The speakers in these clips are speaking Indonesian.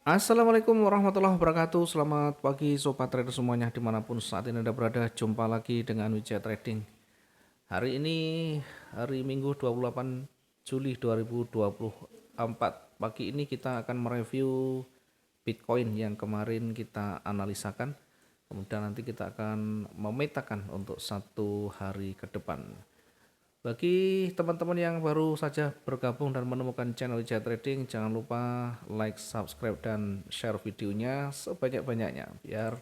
Assalamualaikum warahmatullahi wabarakatuh. Selamat pagi sobat trader semuanya dimanapun saat ini Anda berada. Jumpa lagi dengan Wijaya Trading. Hari ini hari Minggu 28 Juli 2024. Pagi ini kita akan mereview Bitcoin yang kemarin kita analisakan. Kemudian nanti kita akan memetakan untuk satu hari ke depan. Bagi teman-teman yang baru saja bergabung dan menemukan channel Wijaya Trading, jangan lupa like, subscribe, dan share videonya sebanyak-banyaknya biar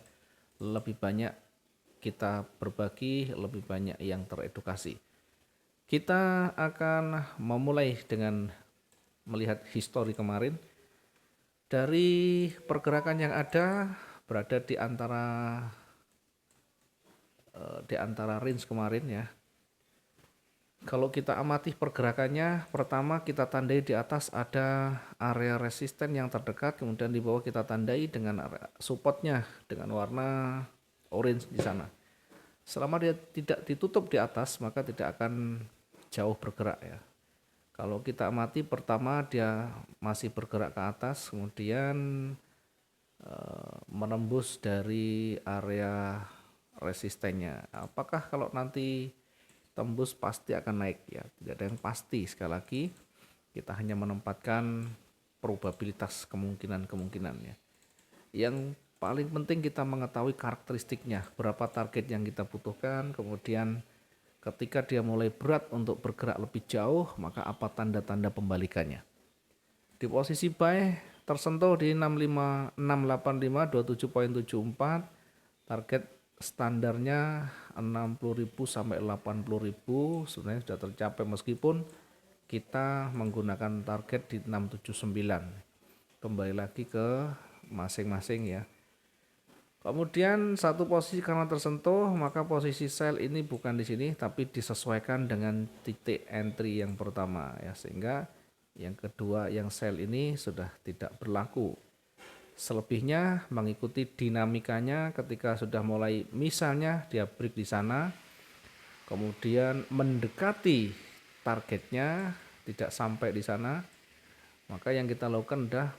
lebih banyak kita berbagi, lebih banyak yang teredukasi. Kita akan memulai dengan melihat histori kemarin. Dari pergerakan yang ada berada di antara range kemarin ya. Kalau kita amati pergerakannya, pertama kita tandai di atas ada area resisten yang terdekat, kemudian di bawah kita tandai dengan area supportnya dengan warna orange di sana. Selama dia tidak ditutup di atas, maka tidak akan jauh bergerak ya. Kalau kita amati pertama dia masih bergerak ke atas, kemudian menembus dari area resistennya. Apakah kalau nanti tembus pasti akan naik ya, tidak ada yang pasti. Sekali lagi kita hanya menempatkan probabilitas kemungkinan-kemungkinannya. Yang paling penting kita mengetahui karakteristiknya, berapa target yang kita butuhkan, kemudian ketika dia mulai berat untuk bergerak lebih jauh, maka apa tanda-tanda pembalikannya. Di posisi buy tersentuh di 68527.74, target standarnya 60.000 sampai 80.000 sebenarnya sudah tercapai meskipun kita menggunakan target di 679. Kembali lagi ke masing-masing ya. Kemudian satu posisi karena tersentuh, maka posisi sell ini bukan di sini tapi disesuaikan dengan titik entry yang pertama ya, sehingga yang kedua yang sell ini sudah tidak berlaku. Selebihnya mengikuti dinamikanya ketika sudah mulai misalnya dia break di sana, kemudian mendekati targetnya tidak sampai di sana, maka yang kita lakukan adalah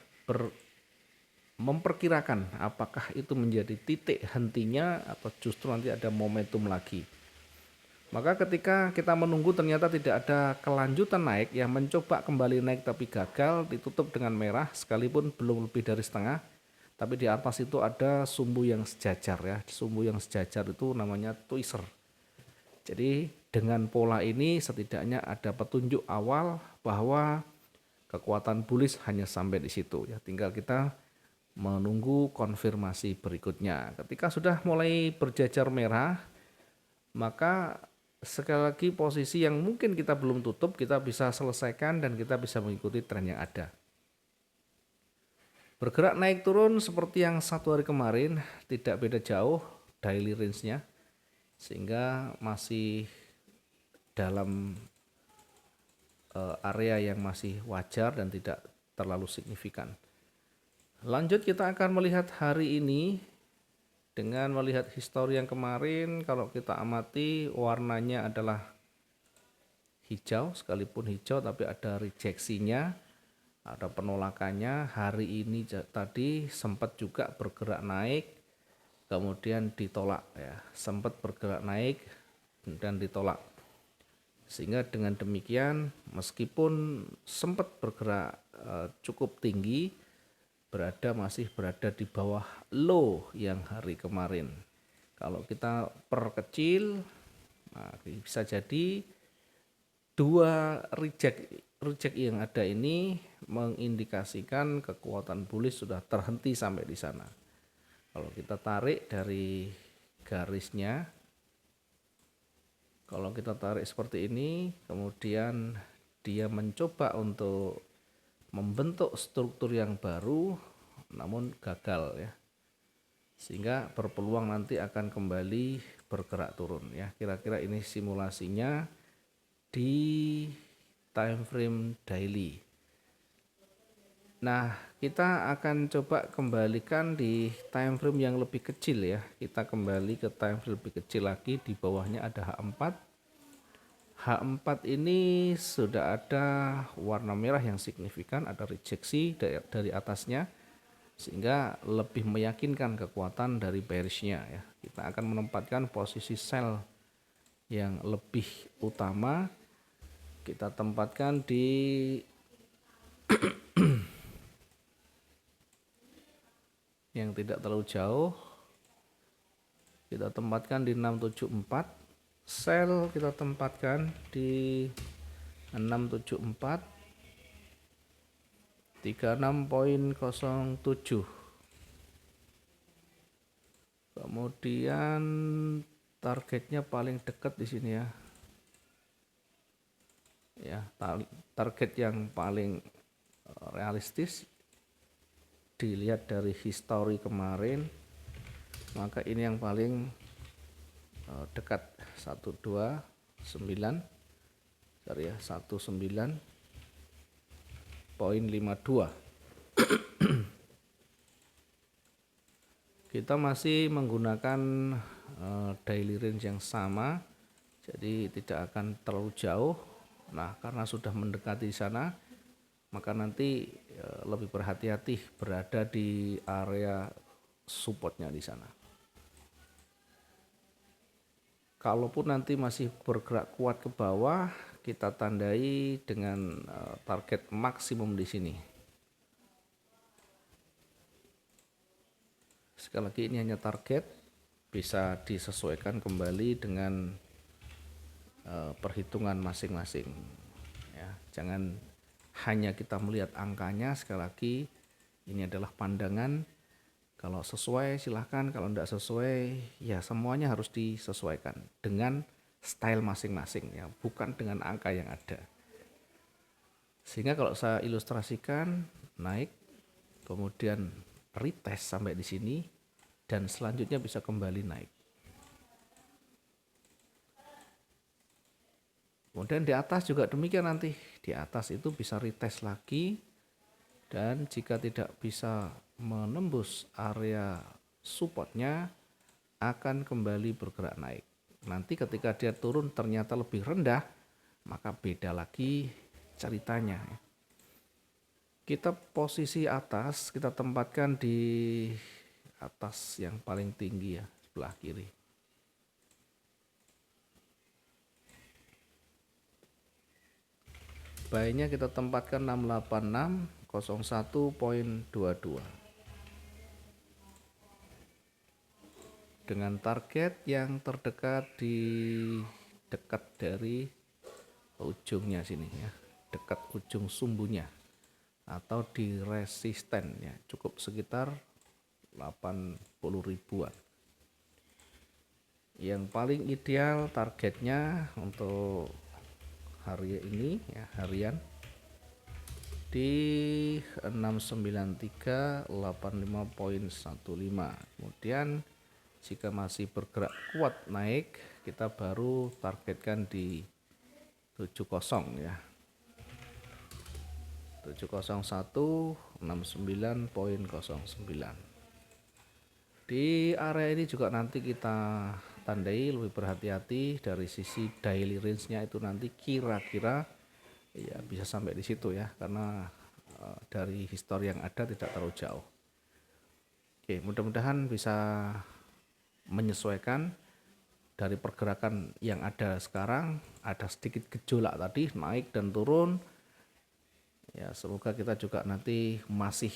memperkirakan apakah itu menjadi titik hentinya atau justru nanti ada momentum lagi. Maka ketika kita menunggu ternyata tidak ada kelanjutan naik, yang mencoba kembali naik tapi gagal, ditutup dengan merah sekalipun belum lebih dari setengah, tapi di atas itu ada sumbu yang sejajar ya. Sumbu yang sejajar itu namanya tweezer. Jadi dengan pola ini setidaknya ada petunjuk awal bahwa kekuatan bullish hanya sampai di situ ya. Tinggal kita menunggu konfirmasi berikutnya. Ketika sudah mulai berjajar merah, maka sekali lagi posisi yang mungkin kita belum tutup kita bisa selesaikan dan kita bisa mengikuti tren yang ada. Bergerak naik turun seperti yang satu hari kemarin, tidak beda jauh daily range-nya, sehingga masih dalam area yang masih wajar dan tidak terlalu signifikan. Lanjut kita akan melihat hari ini dengan melihat histori yang kemarin. Kalau kita amati warnanya adalah hijau, sekalipun hijau tapi ada rejeksinya, ada penolakannya. Hari ini tadi sempat juga bergerak naik, kemudian ditolak ya, sempat bergerak naik dan ditolak. Sehingga dengan demikian meskipun sempat bergerak cukup tinggi, masih berada di bawah low yang hari kemarin. Kalau kita perkecil, nah bisa jadi dua reject yang ada ini mengindikasikan kekuatan bullish sudah terhenti sampai di sana. Kalau kita tarik dari garisnya, kalau kita tarik seperti ini, kemudian dia mencoba untuk membentuk struktur yang baru namun gagal ya, sehingga berpeluang nanti akan kembali bergerak turun ya. Kira-kira ini simulasinya di time frame daily. Nah, kita akan coba kembalikan di time frame yang lebih kecil ya. Kita kembali ke time frame lebih kecil lagi, di bawahnya ada H4. H4 ini sudah ada warna merah yang signifikan, ada rejeksi dari atasnya. sehingga lebih meyakinkan kekuatan dari bearish-nya ya. Kita akan menempatkan posisi sell yang lebih utama, kita tempatkan di yang tidak terlalu jauh, kita tempatkan di 674, sell kita tempatkan di 674 36.07. Kemudian targetnya paling dekat di sini ya. Ya, target yang paling realistis dilihat dari histori kemarin, maka ini yang paling dekat 129, sorry ya, 19.52. Kita masih menggunakan daily range yang sama, jadi tidak akan terlalu jauh. Nah, karena sudah mendekati di sana, maka nanti lebih berhati-hati berada di area supportnya di sana. Kalaupun nanti masih bergerak kuat ke bawah, kita tandai dengan target maksimum di sini. Sekali lagi ini hanya target, bisa disesuaikan kembali dengan perhitungan masing-masing ya. Jangan hanya kita melihat angkanya, sekali lagi ini adalah pandangan. Kalau sesuai silahkan, kalau tidak sesuai ya semuanya harus disesuaikan dengan style masing-masing ya, bukan dengan angka yang ada. Sehingga kalau saya ilustrasikan, naik kemudian retest sampai di sini dan selanjutnya bisa kembali naik. Kemudian di atas juga demikian, nanti di atas itu bisa retest lagi, dan jika tidak bisa menembus area supportnya akan kembali bergerak naik. Nanti ketika dia turun ternyata lebih rendah, maka beda lagi ceritanya. Kita posisi atas kita tempatkan di atas yang paling tinggi ya, sebelah kiri. Buy-nya kita tempatkan 68601.22 dengan target yang terdekat di dekat dari ujungnya sini ya, dekat ujung sumbunya atau di resisten ya, cukup sekitar 80 ribuan. Yang paling ideal targetnya untuk hari ini ya, harian di 69385.15. Kemudian jika masih bergerak kuat naik, kita baru targetkan di 70 ya, 70169.09. Di area ini juga nanti kita tandai lebih berhati-hati dari sisi daily range-nya, itu nanti kira-kira ya bisa sampai di situ ya, karena dari histori yang ada tidak terlalu jauh. Oke, mudah-mudahan bisa menyesuaikan dari pergerakan yang ada sekarang. Ada sedikit gejolak tadi, naik dan turun ya, semoga kita juga nanti masih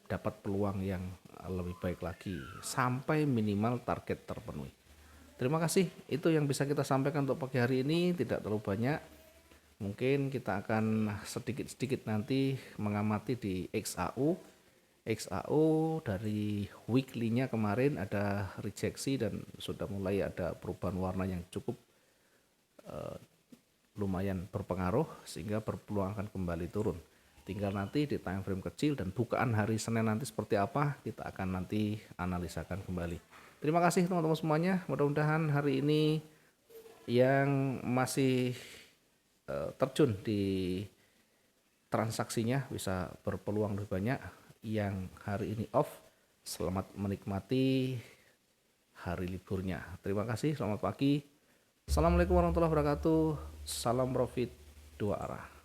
dapat peluang yang lebih baik lagi sampai minimal target terpenuhi. Terima kasih, itu yang bisa kita sampaikan untuk pagi hari ini, tidak terlalu banyak. Mungkin kita akan sedikit-sedikit nanti mengamati di XAU. XAU dari weekly-nya kemarin ada rejeksi dan sudah mulai ada perubahan warna yang cukup lumayan berpengaruh, sehingga berpeluang akan kembali turun. Tinggal nanti di time frame kecil dan bukaan hari Senin nanti seperti apa, kita akan nanti analisakan kembali. Terima kasih teman-teman semuanya, mudah-mudahan hari ini yang masih terjun di transaksinya bisa berpeluang lebih banyak. Yang hari ini off, selamat menikmati hari liburnya. Terima kasih, selamat pagi. Assalamualaikum warahmatullahi wabarakatuh. Salam profit dua arah.